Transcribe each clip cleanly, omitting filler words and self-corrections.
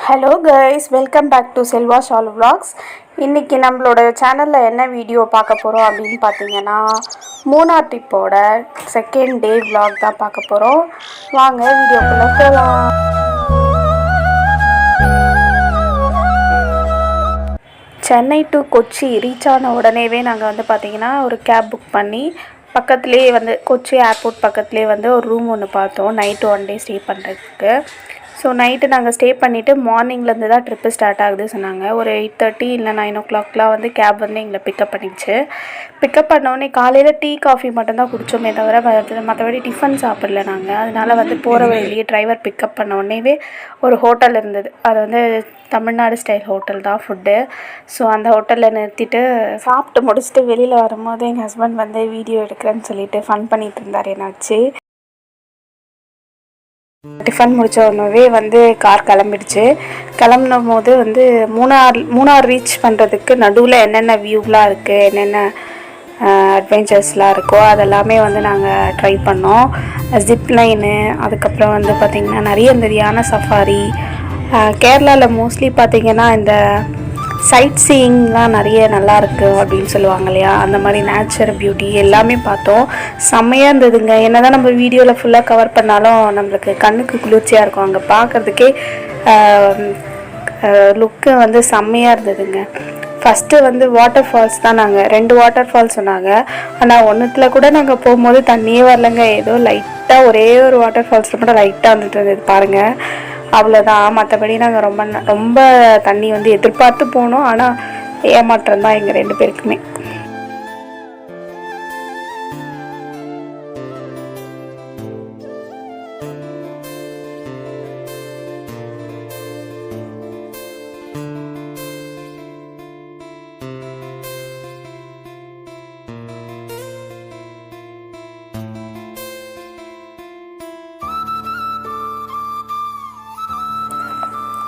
Hello guys, welcome back to Selva Shalu vlogs. இன்றைக்கி நம்மளோட சேனலில் என்ன வீடியோ பார்க்க போகிறோம் அப்படின்னு பார்த்தீங்கன்னா, மூணார் ட்ரிப்போட செகண்ட் டே vlog தான் பார்க்க போகிறோம். வாங்க வீடியோக்குள்ளே போகலாம். சென்னை டு கொச்சி ரீச் ஆன உடனேவே நாங்கள் வந்து பார்த்திங்கன்னா ஒரு கேப் புக் பண்ணி பக்கத்துலேயே வந்து கொச்சி ஏர்போர்ட் பக்கத்துலேயே வந்து ஒரு ரூம் ஒன்று பார்த்தோம் நைட்டு 1 டே ஸ்டே பண்ணுறதுக்கு. ஸோ நைட்டு நாங்கள் ஸ்டே பண்ணிவிட்டு மார்னிங்லேருந்து தான் ட்ரிப்பு ஸ்டார்ட் ஆகுது சொன்னாங்க. ஒரு 8:30 இல்லை 9 o'clockலாம் வந்து கேப் வந்து எங்களை பிக்கப் பண்ணிச்சு. பிக்கப் பண்ணோடனே காலையில் டீ காஃபி மட்டும்தான் குடித்தோமே தவிர மற்றபடி டிஃபன் சாப்பிடல நாங்கள். அதனால் வந்து போகிற வழியிலேயே டிரைவர் பிக்கப் பண்ண உடனேவே ஒரு ஹோட்டல் இருந்தது. அது வந்து தமிழ்நாடு ஸ்டைல் ஹோட்டல் தான் ஃபுட்டு. ஸோ அந்த ஹோட்டலில் நிறுத்திட்டு சாப்பிட்டு முடிச்சுட்டு வெளியில் வரும்போது எங்கள் ஹஸ்பண்ட் வந்து வீடியோ எடுக்கிறேன்னு சொல்லிட்டு ஃபன் பண்ணிகிட்டு இருந்தார் என்னாச்சு. டிஃபன் முடித்த உடனே வந்து கார் கிளம்பிடுச்சு. கிளம்பும் போது வந்து மூணார் ரீச் பண்ணுறதுக்கு நடுவில் என்னென்ன வியூலாம் இருக்குது, என்னென்ன அட்வென்ச்சர்ஸ்லாம் இருக்கோ அதெல்லாமே வந்து நாங்கள் ட்ரை பண்ணோம். ஜிப்லைனு, அதுக்கப்புறம் வந்து பார்த்திங்கன்னா நிறைய இந்த யானை சஃபாரி. கேரளாவில் மோஸ்ட்லி பார்த்திங்கன்னா இந்த சைட் சீயிங்லாம் நிறைய நல்லாயிருக்கு அப்படின்னு சொல்லுவாங்க இல்லையா, அந்த மாதிரி நேச்சர் பியூட்டி எல்லாமே பார்த்தோம். செம்மையாக இருந்ததுங்க. என்ன தான் நம்ம வீடியோவில் ஃபுல்லாக கவர் பண்ணாலும் நம்மளுக்கு கண்ணுக்கு குளிர்ச்சியாக இருக்கும். அங்கே பார்க்குறதுக்கே லுக்கு வந்து செம்மையாக இருந்ததுங்க. ஃபஸ்ட்டு வந்து வாட்டர் ஃபால்ஸ் தான். நாங்கள் 2 வாட்டர் ஃபால்ஸ் சொன்னாங்க. ஆனால் ஒன்றுத்தில் கூட நாங்கள் போகும்போது தண்ணியே வரலைங்க. ஏதோ லைட்டாக ஒரே ஒரு வாட்டர் ஃபால்ஸில் மட்டும் லைட்டாக வந்துட்டு இருந்தது பாருங்கள், அவ்வளோதான். மற்றபடி நாங்கள் ரொம்ப தண்ணி வந்து எதிர்பார்த்து போனோம். ஆனால் ஏமாற்றம் தான் எங்கள் 2 பேருக்குமே.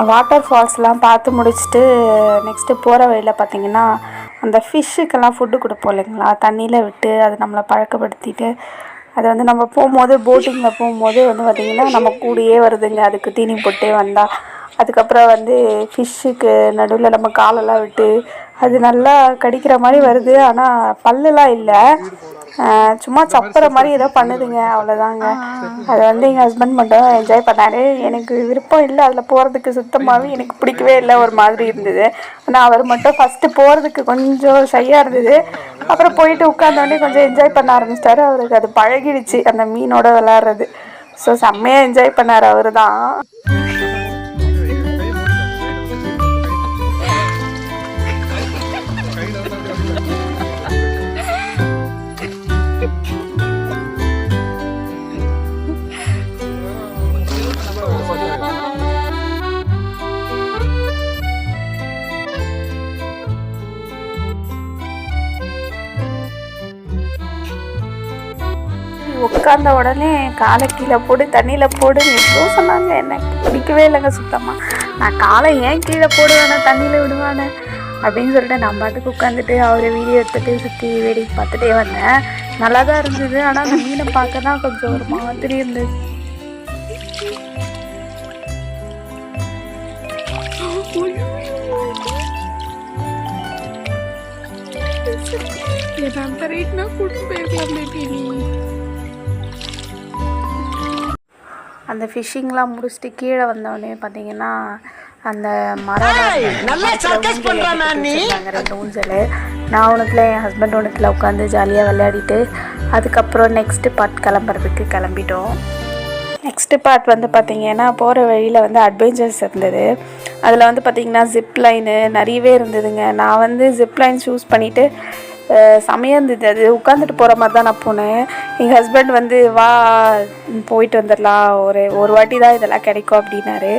வாட்டர் ஃபால்ஸ்லாம் பார்த்து முடிச்சுட்டு நெக்ஸ்ட்டு போகிற வழியில் பார்த்திங்கன்னா அந்த ஃபிஷ்ஷுக்கெல்லாம் ஃபுட்டு கொடுப்போம் இல்லைங்களா, தண்ணியில் விட்டு அதை நம்மளை பழக்கப்படுத்திட்டு அதை வந்து நம்ம போகும்போது போட்டிங்கில் போகும்போது வந்து பார்த்திங்கன்னா நம்ம கூடயே வருதுங்க. அதுக்கு தீனி போட்டே வந்தால் அதுக்கப்புறம் வந்து ஃபிஷ்ஷுக்கு நடுவில் நம்ம காலெல்லாம் விட்டு அது நல்லா கடிக்கிற மாதிரி வருது. ஆனால் பல்லுலாம் இல்லை, சும்மா சப்புற மாதிரி ஏதோ பண்ணுதுங்க, அவ்வளோதாங்க. அதை வந்து எங்கள் ஹஸ்பண்ட் மட்டும் என்ஜாய் பண்ணார். எனக்கு விருப்பம் இல்லை அதில் போகிறதுக்கு, சுத்தமாகவே எனக்கு பிடிக்கவே இல்லை, ஒரு மாதிரி இருந்தது. ஆனால் அவர் மட்டும் ஃபஸ்ட்டு போகிறதுக்கு கொஞ்சம் ஷையாக இருந்தது. அப்புறம் போயிட்டு உட்காந்தோடனே கொஞ்சம் என்ஜாய் பண்ண ஆரம்பிச்சிட்டாரு. அவருக்கு அது பழகிடுச்சு அந்த மீனோட விளாட்றது. ஸோ செம்மையாக என்ஜாய் பண்ணார் அவர் தான். உட்கார்ந்த உடனே காலை கீழே போடு, தண்ணியில் போடுன்னு எவ்வளோ சொன்னாங்க. எனக்கு பிடிக்கவே இல்லைங்க சுத்தமாக. நான் காலை ஏன் கீழே போடுவேனே, தண்ணியில் விடுவானே அப்படின்னு சொல்லிட்டு நான் பாட்டுக்கு உட்காந்துட்டு அவரை வீடியோ எடுத்துகிட்டு சுற்றி வேடிக்கை பார்த்துட்டே வந்தேன். நல்லா தான் இருந்தது. ஆனால் அந்த மீனை பார்க்க தான் கொஞ்சம் ஒரு மாதிரி இருந்தது. அந்த ரேட்னா கூட்டு போயிருக்கலாம் பேபி. அந்த ஃபிஷ்ஷிங்லாம் முடிச்சுட்டு கீழே வந்தோடனே பார்த்தீங்கன்னா அந்த மரம் 2 ஊஞ்சல், நான் ஒன்றுத்தில் என் ஹஸ்பண்ட் ஒன்றுத்தில் உட்காந்து ஜாலியாக விளையாடிட்டு அதுக்கப்புறம் நெக்ஸ்ட்டு பார்ட் கிளம்புறதுக்கு கிளம்பிட்டோம். நெக்ஸ்ட்டு பார்ட் வந்து பார்த்திங்கன்னா போகிற வழியில் வந்து அட்வென்ச்சர்ஸ் இருந்தது. அதில் வந்து பார்த்திங்கன்னா ஜிப்லைனு நிறையவே இருந்ததுங்க. நான் வந்து ஜிப்லைன் சூஸ் பண்ணிவிட்டு செமையாக இருந்தது. அது உட்காந்துட்டு போகிற மாதிரி தான் நான் போனேன். எங்கள் ஹஸ்பண்ட் வந்து வா போயிட்டு வந்துடலாம், ஒரு வாட்டி தான் இதெல்லாம் கிடைக்கும் அப்படின்னாரு.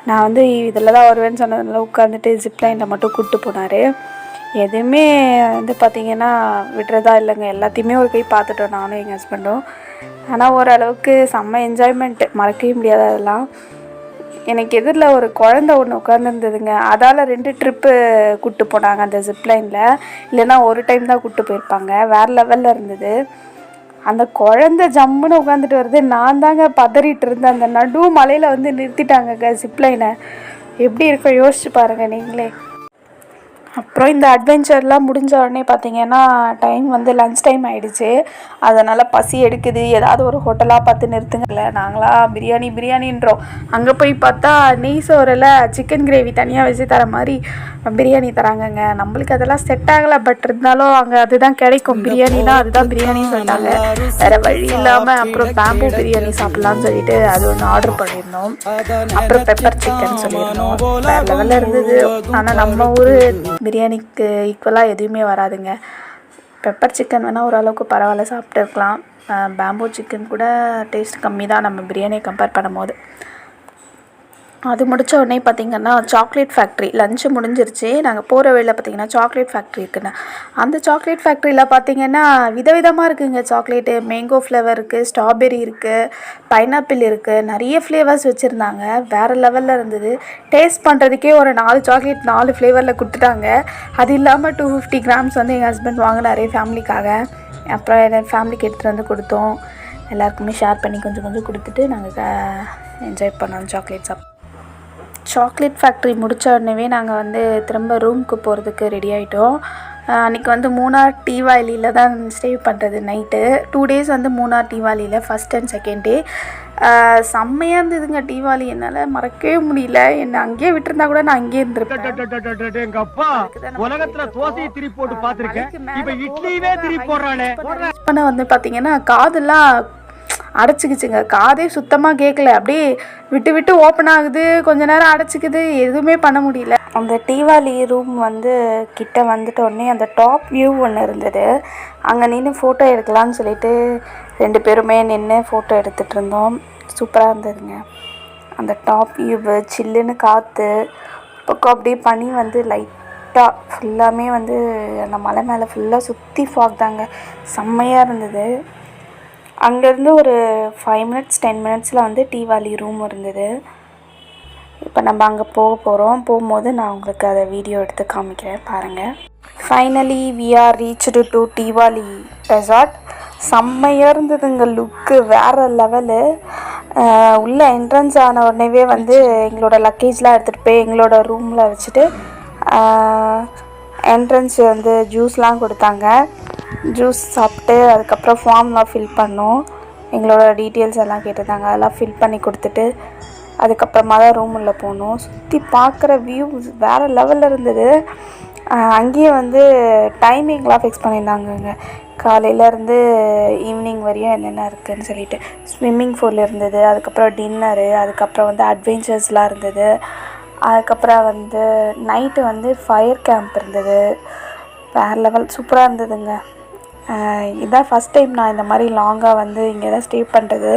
நான் வந்து இதில் தான் வருவேன்னு சொன்னதுனால உட்காந்துட்டு ஜிப்லைனில் மட்டும் கூப்பிட்டு போனார். எதுவுமே வந்து பார்த்திங்கன்னா விடுறதா இல்லைங்க, எல்லாத்தையுமே ஒரு கை பார்த்துட்டோம் நானும் எங்கள் ஹஸ்பண்டும். ஆனால் ஓரளவுக்கு செம்ம என்ஜாய்மெண்ட்டு, மறக்கவே முடியாது அதெல்லாம். எனக்கு எதிரில் ஒரு குழந்தை ஒன்று உட்காந்துருந்ததுங்க. அதால் 2 ட்ரிப்பு கூப்பிட்டு போனாங்க அந்த ஜிப்லைனில். இல்லைன்னா ஒரு டைம் தான் கூப்பிட்டு போயிருப்பாங்க. வேறு லெவலில் இருந்தது. அந்த குழந்தை ஜம்முன்னு உட்காந்துட்டு வருது. நான் தாங்க பதறிட்டு இருந்தேன். அந்த நடு மலையில் வந்து நிறுத்திட்டாங்க ஜிப்லைனை. எப்படி இருக்கும் யோசிச்சு பாருங்கள் நீங்களே. அப்புறம் இந்த அட்வென்ச்சர்லாம் முடிஞ்ச உடனே பார்த்திங்கன்னா டைம் வந்து லன்ச் டைம் ஆகிடுச்சு. அதனால் பசி எடுக்குது, ஏதாவது ஒரு ஹோட்டலாக பார்த்து நிறுத்துங்கல்ல. நாங்களாம் பிரியாணின்றோம். அங்கே போய் பார்த்தா நெய் சோறில் சிக்கன் கிரேவி தனியாக வச்சு தர மாதிரி பிரியாணி தராங்கங்க. நம்மளுக்கு அதெல்லாம் செட் ஆகலை. பட் இருந்தாலும் அங்கே அதுதான் கிடைக்கும், பிரியாணினா அதுதான் பிரியாணின்னு சொல்லிட்டாங்க. வேறு வழி இல்லாமல் அப்புறம் பேம்பூ பிரியாணி சாப்பிட்லான்னு சொல்லிட்டு அது ஒன்று ஆர்டர் பண்ணியிருந்தோம். அப்புறம் பெப்பர் சிக்கன் சொல்லியிருந்தோம். வேறு லெவலில் இருந்தது. ஆனால் நம்ம ஊர் பிரியாணிக்கு ஈக்குவலாக எதுவுமே வராதுங்க. பெப்பர் சிக்கன் வேணால் ஓரளவுக்கு பரவாயில்ல, சாப்பிட்டு இருக்கலாம். பேம்பூ சிக்கன் கூட டேஸ்ட் கம்மி தான் நம்ம பிரியாணியை கம்பேர் பண்ணும்போது. அது முடித்த உடனே பார்த்திங்கன்னா சாக்லேட் ஃபேக்ட்ரி லஞ்சு முடிஞ்சிருச்சு. நாங்கள் போகிற வழியில் பார்த்திங்கன்னா சாக்லேட் ஃபேக்ட்ரி இருக்குதுங்க. அந்த சாக்லேட் ஃபேக்ட்ரியில் பார்த்திங்கன்னா விதவிதமாக இருக்குதுங்க சாக்லேட்டு. மேங்கோ ஃப்ளேவர் இருக்குது, ஸ்ட்ராபெரி இருக்குது, பைனாப்பிள் இருக்குது, நிறைய ஃப்ளேவர்ஸ் வச்சுருந்தாங்க. வேறு லெவலில் இருந்தது. டேஸ்ட் பண்ணுறதுக்கே ஒரு 4 சாக்லேட் 4 ஃப்ளேவரில் கொடுத்துட்டாங்க. அது இல்லாமல் 250 கிராம்ஸ் வந்து எங்கள் ஹஸ்பண்ட் வாங்கினாரு ஃபேமிலிக்காக. அப்புறம் என் ஃபேமிலிக்கு எடுத்துகிட்டு வந்து கொடுத்தோம். எல்லாருக்குமே ஷேர் பண்ணி கொஞ்சம் கொஞ்சம் கொடுத்துட்டு நாங்கள் என்ஜாய் பண்ணோம் சாக்லேட் சாக்லேட் ஃபேக்ட்ரி முடித்த உடனே நாங்கள் வந்து திரும்ப ரூமுக்கு போகிறதுக்கு ரெடி ஆகிட்டோம். அன்றைக்கி வந்து மூணார் டீ வேலியில் தான் ஸ்டே பண்ணுறது நைட்டு. 2 days வந்து மூணார் டீ வேலியில், ஃபஸ்ட் அண்ட் செகண்ட் டே. செம்மையாக இருந்ததுங்க டீ வேலி. என்னால் மறக்கவே முடியல. என்னை அங்கேயே விட்டுருந்தா கூட நான் அங்கேயே இருந்திருப்பேன். வந்து பார்த்தீங்கன்னா காதெல்லாம் அடைச்சிக்கிச்சுங்க. காதே சுத்தமாக கேட்கல. அப்படியே விட்டு விட்டு ஓப்பன் ஆகுது, கொஞ்ச நேரம் அடைச்சிக்குது, எதுவுமே பண்ண முடியல. அந்த டீவாலி ரூம் வந்து கிட்ட வந்துட்ட உடனே அந்த டாப் வியூ ஒன்று இருந்தது. அங்கே நின்று ஃபோட்டோ எடுக்கலான்னு சொல்லிட்டு 2 பேருமே நின்று ஃபோட்டோ எடுத்துகிட்டு இருந்தோம். சூப்பராக இருந்ததுங்க. அந்த டாப் வியூவு, சில்லுன்னு காற்று, பக்கம் அப்படியே பனி வந்து லைட்டாக ஃபுல்லாமே வந்து அந்த மலை மேலே ஃபுல்லாக சுற்றி ஃபாக் தாங்க. செம்மையாக இருந்தது. அங்கேருந்து ஒரு 5 minutes 10 minutesல வந்து டீ வேலி ரூம் இருந்தது. இப்போ நம்ம அங்கே போகிறோம். போகும்போது நான் உங்களுக்கு அதை வீடியோ எடுத்து காமிக்கிறேன், பாருங்கள். Finally we are reached to tea valley resort. செம்மையாக இருந்ததுங்க. லுக்கு வேறு லெவலு. உள்ளே என்ட்ரன்ஸ் ஆன உடனே வந்து எங்களோட லக்கேஜ்லாம் எடுத்துகிட்டு போய் எங்களோட ரூமில் வச்சுட்டு என்ட்ரன்ஸ் வந்து ஜூஸ்லாம் கொடுத்தாங்க. ஜூஸ் சாப்பிட்டு அதுக்கப்புறம் ஃபார்ம்லாம் ஃபில் பண்ணோம். எங்களோட டீட்டெயில்ஸ் எல்லாம் கேட்டிருந்தாங்க, அதெல்லாம் ஃபில் பண்ணி கொடுத்துட்டு அதுக்கப்புறமா தான் ரூம் உள்ளே போனோம். சுற்றி பார்க்குற வியூ வேறு லெவலில் இருந்தது. அங்கேயே வந்து டைமிங்லாம் ஃபிக்ஸ் பண்ணியிருந்தாங்கங்க. காலையிலேருந்து ஈவினிங் வரையும் என்னென்ன இருக்குதுன்னு சொல்லிட்டு. ஸ்விம்மிங் பூல் இருந்தது, அதுக்கப்புறம் டின்னரு, அதுக்கப்புறம் வந்து அட்வென்ச்சர்ஸ்லாம் இருந்தது. அதுக்கப்புறம் வந்து நைட்டு வந்து ஃபயர் கேம்ப் இருந்தது. வேறு லெவல் சூப்பராக இருந்ததுங்க. இதுதான் ஃபஸ்ட் டைம் நான் இந்த மாதிரி லாங்காக வந்து இங்கே தான் ஸ்டே பண்ணுறது.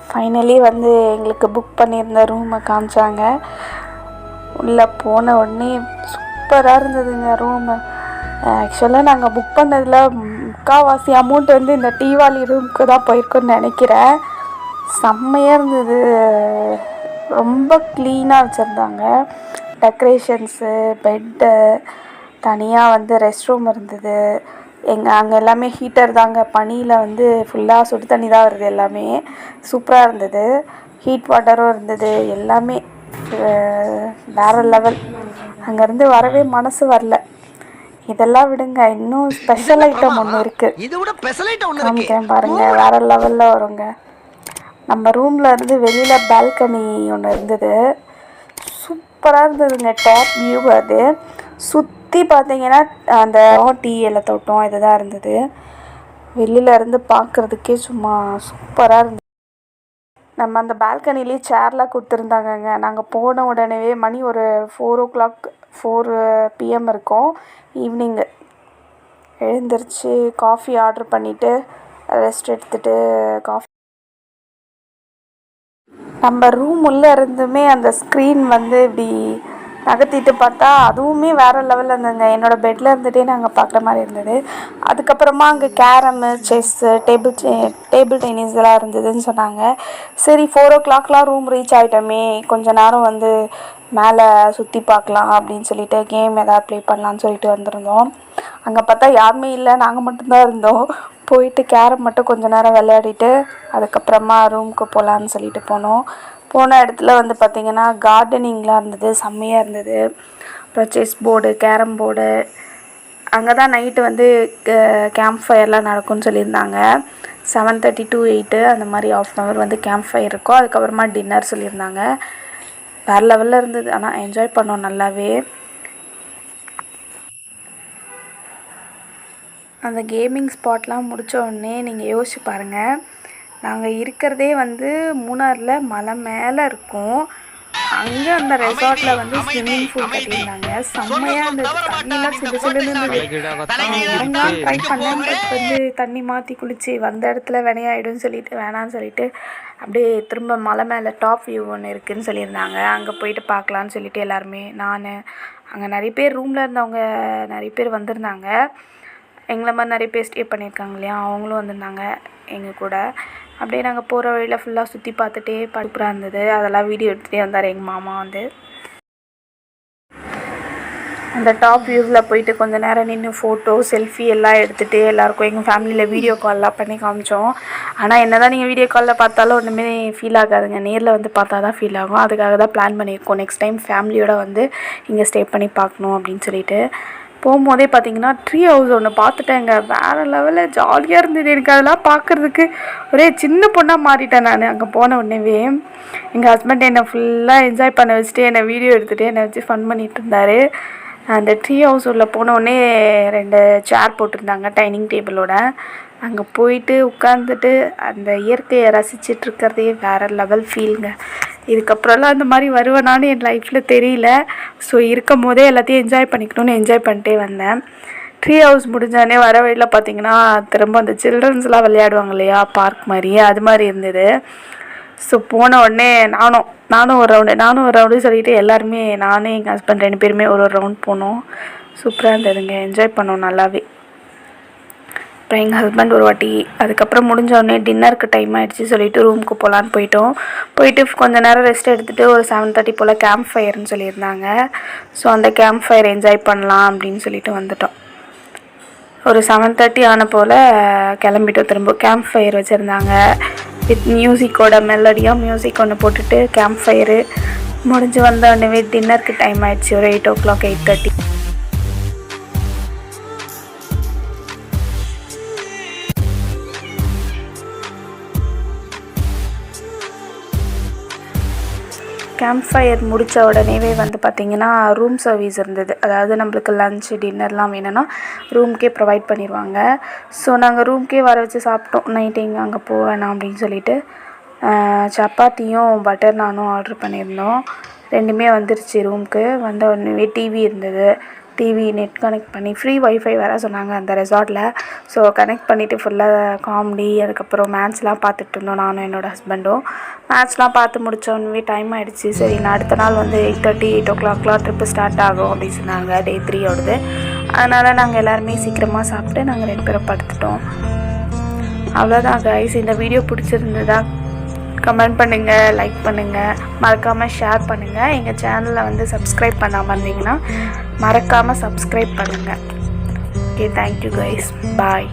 ஃபைனலி வந்து எங்களுக்கு புக் பண்ணியிருந்த ரூமை காமிச்சாங்க. உள்ளே போன உடனே சூப்பராக இருந்ததுங்க ரூமு. ஆக்சுவலாக நாங்கள் புக் பண்ணதில் முக்கால்வாசி அமௌண்ட் வந்து இந்த டீவாலி ரூமுக்கு தான் போயிருக்கோன்னு நினைக்கிறேன். செம்மையாக இருந்தது. ரொம்ப க்ளீனாக வச்சுருந்தாங்க. டெக்கரேஷன்ஸு, பெட்டு, தனியாக வந்து ரெஸ்ட் ரூம் இருந்தது. அங்கே எல்லாமே ஹீட்டர் தாங்க. பனியில் வந்து ஃபுல்லாக சுடு தண்ணி தான் வருது. எல்லாமே சூப்பராக இருந்தது. ஹீட் வாட்டரும் இருந்தது. எல்லாமே வேறு லெவல். அங்கேருந்து வரவே மனசு வரல. இதெல்லாம் விடுங்க, இன்னும் ஸ்பெஷல் ஐட்டம் ஒன்று இருக்குது, காமிக்கிறேன் பாருங்கள். வேறு லெவலில் வருங்க. நம்ம ரூமில் இருந்து வெளியில் பால்கனி ஒன்று இருந்தது. சூப்பராக இருந்ததுங்க. Top view. அது சுற்றி பார்த்தீங்கன்னா அந்த டீ இலை தோட்டம் இதுதான் இருந்தது. வெளியில் இருந்து பார்க்குறதுக்கே சும்மா சூப்பராக இருந்தது. நம்ம அந்த பால்கனிலே சேர்லாம் கொடுத்துருந்தாங்கங்க. நாங்கள் போன உடனே மணி ஒரு 4 PM இருக்கும் ஈவினிங்கு. எழுந்திரிச்சு காஃபி ஆர்டர் பண்ணிவிட்டு ரெஸ்ட் எடுத்துகிட்டு காஃபி நம்ம ரூம் உள்ளே இருந்துமே அந்த ஸ்க்ரீன் வந்து இப்படி நகர்த்திட்டு பார்த்தா அதுவுமே வேறு லெவலில் இருந்ததுங்க. என்னோடய பெட்டில் இருந்துகிட்டே நாங்கள் பார்க்குற மாதிரி இருந்தது. அதுக்கப்புறமா அங்கே கேரமு, செஸ்ஸு, டேபிள் டென்னிஸ் எல்லாம் இருந்ததுன்னு சொன்னாங்க. சரி 4 o'clockலாம் ரூம் ரீச் ஆகிட்டோமே, கொஞ்சம் நேரம் வந்து மேலே சுற்றி பார்க்கலாம் அப்படின்னு சொல்லிட்டு கேம் எதாவது ப்ளே பண்ணலான்னு சொல்லிட்டு வந்திருந்தோம். அங்கே பார்த்தா யாருமே இல்லை, நாங்கள் மட்டும்தான் இருந்தோம். போயிட்டு கேரம் மட்டும் கொஞ்சம் நேரம் விளையாடிட்டு அதுக்கப்புறமா ரூமுக்கு போகலான்னு சொல்லிட்டு போன இடத்துல வந்து பார்த்திங்கன்னா கார்டனிங்லாம் இருந்தது, செம்மையாக இருந்தது. அப்புறம் செஸ் போர்டு, கேரம் போர்டு, அங்கே தான் நைட்டு வந்து கேம்ப் ஃபயர்லாம் நடக்கும்னு சொல்லியிருந்தாங்க. 7:30 to 8 அந்த மாதிரி 1/2 hour வந்து கேம்ப் ஃபயர் இருக்கும். அதுக்கப்புறமா டின்னர் சொல்லியிருந்தாங்க. வேறு லெவலில் இருந்தது. ஆனால் என்ஜாய் பண்ணோம் நல்லாவே. அந்த கேமிங் ஸ்பாட்லாம் முடித்த உடனே நீங்கள் யோசிச்சு பாருங்கள், நாங்கள் இருக்கிறதே வந்து மூணாரில் மலை மேலே இருக்கும். அங்கே அந்த ரெசார்ட்டில் வந்து ஸ்விம்மிங் பூல் கட்டியிருந்தாங்க. செம்மையாக இருந்தது. தண்ணிலாம் சில்லுன்னு இருந்தது. இறங்கலாம் ட்ரை பண்ணேன். பட் வந்து தண்ணி மாற்றி குளித்து வந்த இடத்துல வினையாயிடும்னு சொல்லிட்டு வேணான்னு சொல்லிட்டு அப்படியே திரும்ப மலை மேலே டாப் வியூ ஒன்று இருக்குதுன்னு சொல்லியிருந்தாங்க. அங்கே போயிட்டு பார்க்கலான்னு சொல்லிட்டு எல்லாருமே, நான் அங்கே நிறைய பேர் ரூமில் இருந்தவங்க நிறைய பேர் வந்திருந்தாங்க. எங்களை மாதிரி நிறைய பேர் ஸ்டே பண்ணியிருக்காங்க இல்லையா, அவங்களும் வந்திருந்தாங்க எங்கள் கூட. அப்படியே நாங்கள் போகிற வழியில் ஃபுல்லாக சுற்றி பார்த்துட்டே சூப்பராக இருந்தது. அதெல்லாம் வீடியோ எடுத்துகிட்டே வந்தார் எங்கள் மாமா வந்து. அந்த டாப் வியூவில் போயிட்டு கொஞ்சம் நேரம் நின்று ஃபோட்டோ, செல்ஃபி எல்லாம் எடுத்துகிட்டு எல்லாேருக்கும் எங்கள் ஃபேமிலியில் வீடியோ கால்லாம் பண்ணி காமிச்சோம். ஆனால் என்ன தான் நீங்கள் வீடியோ காலில் பார்த்தாலும் ஒன்றுமே ஃபீல் ஆகாதுங்க, நேரில் வந்து பார்த்தா தான் ஃபீல் ஆகும். அதுக்காக தான் பிளான் பண்ணியிருக்கோம், நெக்ஸ்ட் டைம் ஃபேமிலியோடு வந்து இங்கே ஸ்டே பண்ணி பார்க்கணும் அப்படின்னு சொல்லிட்டு. போகும்போதே பார்த்திங்கன்னா ட்ரீ ஹவுஸ் ஒன்று பார்த்துட்டேங்க. வேறு லெவலில் ஜாலியாக இருந்தது. எனக்கு அதெல்லாம் பார்க்குறதுக்கு ஒரே சின்ன பொண்ணாக மாறிட்டேன் நான். அங்கே போன உடனேவே எங்கள் ஹஸ்பண்ட் என்னை ஃபுல்லாக என்ஜாய் பண்ண வச்சுட்டு என்னை வீடியோ எடுத்துகிட்டு என்னை வச்சு ஃபன் பண்ணிகிட்டு இருந்தார். அந்த ட்ரீ ஹவுஸ் உள்ள போன உடனே 2 சேர் போட்டிருந்தாங்க டைனிங் டேபிளோட. அங்கே போயிட்டு உட்காந்துட்டு அந்த இயற்கையை ரசிச்சுட்டு இருக்கிறதே வேறு லெவல் ஃபீலுங்க. இதுக்கப்புறம்லாம் அந்த மாதிரி வருவேனான்னு என் லைஃப்பில் தெரியல. ஸோ இருக்கும் போதே எல்லாத்தையும் என்ஜாய் பண்ணிக்கணும்னு என்ஜாய் பண்ணிட்டே வந்தேன். ட்ரீ ஹவுஸ் முடிஞ்சோடனே வர வழியில் பார்த்திங்கன்னா திரும்ப அந்த சில்ட்ரன்ஸ்லாம் விளையாடுவாங்க இல்லையா, பார்க் மாதிரி, அது மாதிரி இருந்தது. ஸோ போன உடனே நானும் ஒரு ரவுண்டு சொல்லிவிட்டு எல்லாருமே, நானும் எங்கள் ஹஸ்பண்ட் 2 பேருமே ஒரு ரவுண்ட் போனோம். சூப்பராக இருந்ததுங்க, என்ஜாய் பண்ணோம் நல்லாவே. அப்புறம் எங்கள் ஹஸ்பண்ட் ஒரு வாட்டி அதுக்கப்புறம் முடிஞ்சோடனே டின்னருக்கு டைம் ஆகிடுச்சு சொல்லிவிட்டு ரூமுக்கு போகலான்னு போயிட்டு கொஞ்சம் நேரம் ரெஸ்ட் எடுத்துகிட்டு ஒரு 7:30 போல் கேம்ப் ஃபயர்னு சொல்லியிருந்தாங்க. ஸோ அந்த கேம்ப் ஃபயர் என்ஜாய் பண்ணலாம் அப்படின்னு சொல்லிட்டு வந்துட்டோம். ஒரு 7:30 ஆன போல் கிளம்பிட்டோம். திரும்ப கேம்ப் ஃபயர் வச்சுருந்தாங்க வித் மியூசிக்கோட, மெலடியாக மியூசிக் ஒன்று போட்டுட்டு கேம்ப் ஃபயரு முடிஞ்சு வந்தோடனே டின்னருக்கு டைம் ஆகிடுச்சு. ஒரு 8 o'clock 8:30. கேம்ப் ஃபயர் முடித்த உடனேவே வந்து பார்த்திங்கன்னா ரூம் சர்வீஸ் இருந்தது. அதாவது நம்மளுக்கு லன்ச்சு டின்னர்லாம் வேணும்னா ரூம்க்கே ப்ரொவைட் பண்ணிடுவாங்க. ஸோ நாங்கள் ரூம்க்கே வர வச்சு சாப்பிட்டோம். நைட்டு எங்கே அங்கே போக வேணாம் அப்படின்னு சொல்லிட்டு சப்பாத்தியும் பட்டர் நானும் ஆர்டர் பண்ணியிருந்தோம். 2மே வந்துருச்சு ரூமுக்கு. வந்த உடனே டிவி இருந்தது. டிவி நெட் கனெக்ட் பண்ணி ஃப்ரீ வைஃபை வேறு சொன்னாங்க அந்த ரெசார்ட்டில். ஸோ கனெக்ட் பண்ணிவிட்டு ஃபுல்லாக காமெடி, அதுக்கப்புறம் மேட்ச்லாம் பார்த்துட்டு இருந்தோம் நானும் என்னோடய ஹஸ்பண்டும். மேட்ச்லாம் பார்த்து முடித்தோடனே டைம் ஆகிடுச்சு. சரி, நான் அடுத்த நாள் வந்து 8:30 8 o'clockலாம் ட்ரிப்பு ஸ்டார்ட் ஆகும் அப்படின்னு சொன்னாங்க, Day 3 அதனால் நாங்கள் எல்லாருமே சீக்கிரமாக சாப்பிட்டு நாங்கள் 2 பேரும் படுத்துட்டோம். அவ்வளோதான் கைஸ். இந்த வீடியோ பிடிச்சிருந்ததா கமெண்ட் பண்ணுங்கள், லைக் பண்ணுங்கள், மறக்காமல் ஷேர் பண்ணுங்கள். எங்கள் சேனலில் வந்து சப்ஸ்கிரைப் பண்ணாமல் இருந்தீங்கன்னா மறக்காமல் சப்ஸ்கிரைப் பண்ணுங்கள். ஓகே, தேங்க்யூ கைஸ், பாய்.